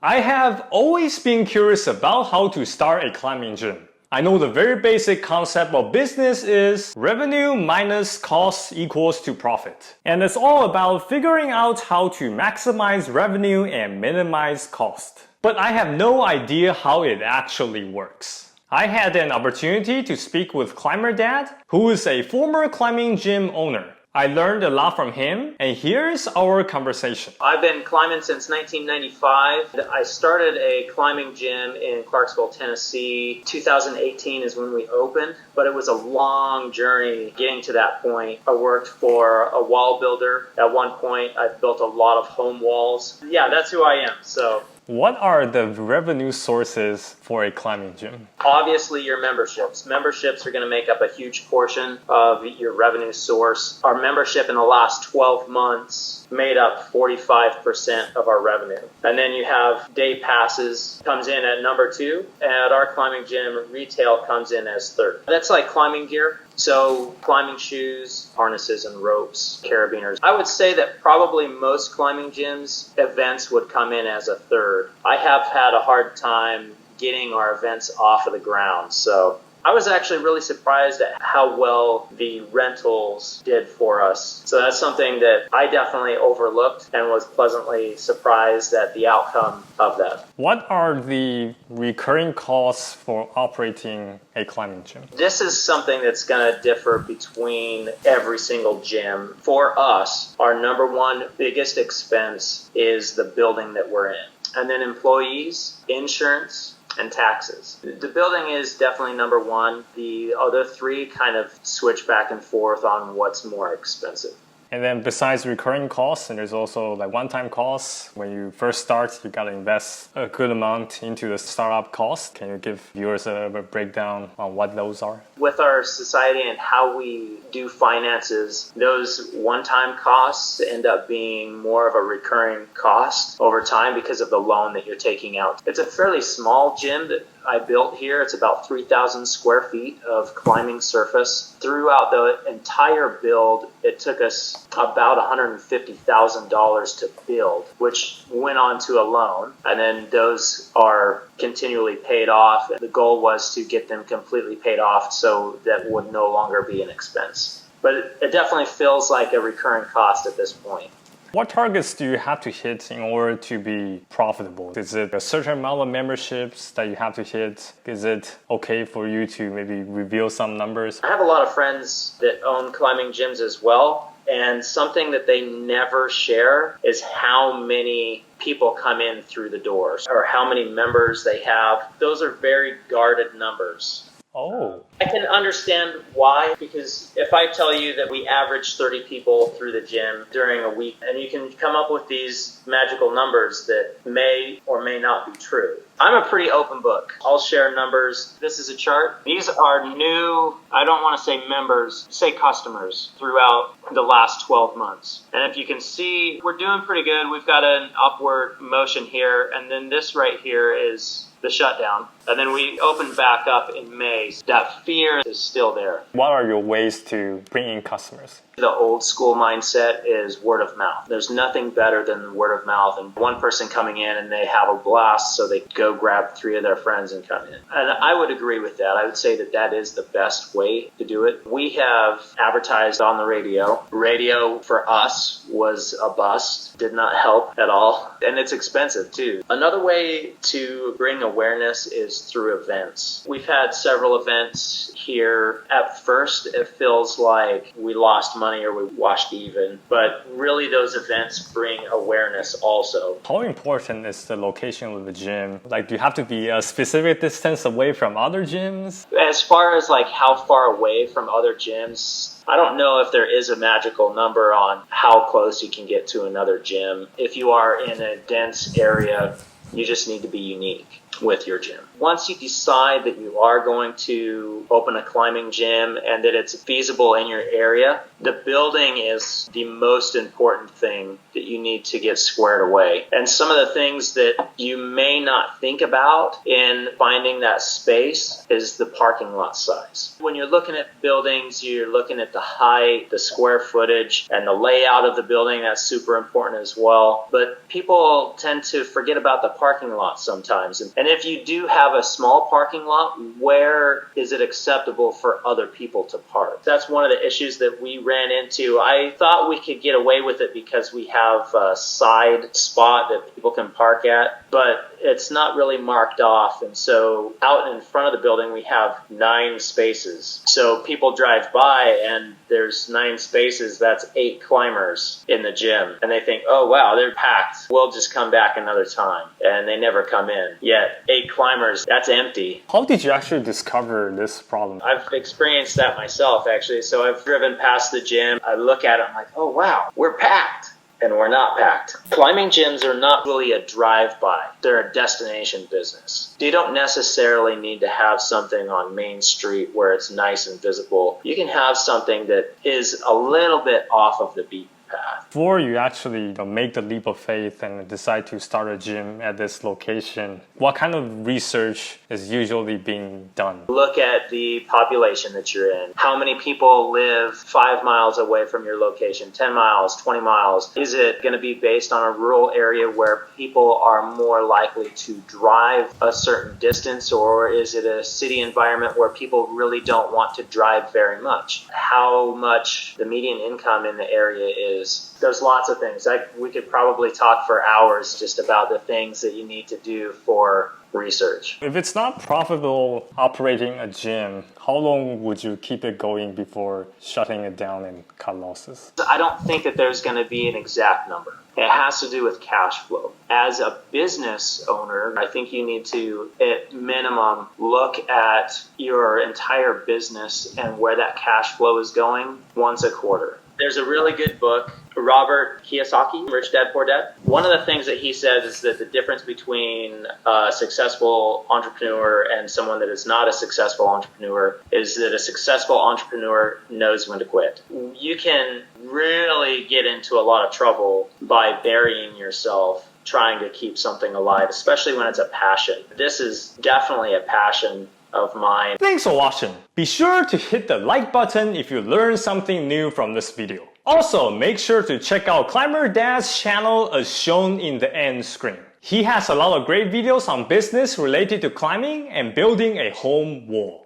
I have always been curious about how to start a climbing gym. I know the very basic concept of business is revenue minus cost equals to profit. And it's all about figuring out how to maximize revenue and minimize cost. But I have no idea how it actually works. I had an opportunity to speak with Climber Dad, who is a former climbing gym owner. I learned a lot from him, and here's our conversation. I've been climbing since 1995. I started a climbing gym in Clarksville, Tennessee. 2018 is when we opened, but it was a long journey getting to that point. I worked for a wall builder. At one point, I built a lot of home walls. Yeah, that's who I am. So, what are the revenue sources for a climbing gym? obviously, your memberships. Memberships are going to make up a huge portion of your revenue source. Our membership in the last 12 months made up 45% of our revenue. And then you have day passes, comes in at number 2. At our climbing gym, retail comes in as third. That's like climbing gear. So climbing shoes, harnesses and ropes, carabiners. I would say that probably most climbing gyms events would come in as a third. I have had a hard time getting our events off of the ground. So I was actually really surprised at how well the rentals did for us. So that's something that I definitely overlooked and was pleasantly surprised at the outcome of that. What are the recurring costs for operating a climbing gym? This is something that's going to differ between every single gym. For us, our number one biggest expense is the building that we're in. And then employees, insurance, and taxes. The building is definitely number one. The other three kind of switch back and forth on what's more expensive. And then besides recurring costs, and there's also like one-time costs. When you first start, you gotta invest a good amount into the startup cost. Can you give viewers a breakdown on what those are? With our society and how we do finances, those one-time costs end up being more of a recurring cost over time because of the loan that you're taking out. It's a fairly small gym that I built here. It's about 3,000 square feet of climbing surface. Throughout the entire build, it took us about $150,000 to build, which went on to a loan. And then those are continually paid off. The goal was to get them completely paid off so that would no longer be an expense. But it definitely feels like a recurring cost at this point. What targets do you have to hit in order to be profitable? Is it a certain amount of memberships that you have to hit? Is it okay for you to maybe reveal some numbers? I have a lot of friends that own climbing gyms as well. And something that they never share is how many people come in through the doors or how many members they have. Those are very guarded numbers. Oh. I can understand why, because if I tell you that we average 30 people through the gym during a week, and you can come up with these magical numbers that may or may not be true. I'm a pretty open book. I'll share numbers. This is a chart. These are new, I don't want to say members, say customers throughout the last 12 months. And if you can see, we're doing pretty good. We've got an upward motion here, and then this right here is the shutdown. And then we opened back up in May. That fear is still there. What are your ways to bring in customers? The old school mindset is word of mouth. There's nothing better than word of mouth and one person coming in and they have a blast, so they go grab 3 of their friends and come in. And I would agree with that. I would say that that is the best way to do it. We have advertised on the radio. Radio for us was a bust, did not help at all. And it's expensive too. Another way to bring awareness is through events. We've had several events here. At first, it feels like we lost money or we washed even, but really those events bring awareness also. How important is the location of the gym? Like, do you have to be a specific distance away from other gyms? As far as like how far away from other gyms, I don't know if there is a magical number on how close you can get to another gym. If you are in a dense area, you just need to be unique. with your gym. Once you decide that you are going to open a climbing gym and that it's feasible in your area, the building is the most important thing that you need to get squared away. And some of the things that you may not think about in finding that space is the parking lot size. When you're looking at buildings, you're looking at the height, the square footage, and the layout of the building. That's super important as well. But people tend to forget about the parking lot sometimes. And if you do have a small parking lot, where is it acceptable for other people to park? That's one of the issues that we ran into. I thought we could get away with it because we have a side spot that people can park at, but it's not really marked off. And so out in front of the building, we have 9 spaces. So people drive by and there's 9 spaces. That's 8 climbers in the gym. And they think, oh, wow, they're packed. We'll just come back another time. And they never come in. Yet 8 climbers, that's empty. How did you actually discover this problem? I've experienced that myself, actually. So I've driven past the gym. I look at it, I'm like, oh, wow, we're packed. And we're not packed. Climbing gyms are not really a drive-by. They're a destination business. You don't necessarily need to have something on Main Street where it's nice and visible. You can have something that is a little bit off of the beaten path. Before you actually make the leap of faith and decide to start a gym at this location, what kind of research is usually being done? Look at the population that you're in. How many people live 5 miles away from your location, 10 miles, 20 miles? Is it going to be based on a rural area where people are more likely to drive a certain distance, or is it a city environment where people really don't want to drive very much? How much the median income in the area is? There's lots of things. We could probably talk for hours just about the things that you need to do for research. If it's not profitable operating a gym, how long would you keep it going before shutting it down and cut losses? I don't think that there's going to be an exact number. It has to do with cash flow. As a business owner, I think you need to, at minimum, look at your entire business and where that cash flow is going once a quarter. There's a really good book, Robert Kiyosaki, Rich Dad, Poor Dad. One of the things that he says is that the difference between a successful entrepreneur and someone that is not a successful entrepreneur is that a successful entrepreneur knows when to quit. You can really get into a lot of trouble by burying yourself trying to keep something alive, especially when it's a passion. This is definitely a passion of mine. Thanks for watching. Be sure to hit the like button if you learned something new from this video. Also, make sure to check out Climber Dad's channel as shown in the end screen. He has a lot of great videos on business related to climbing and building a home wall.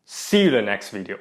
See you in the next video.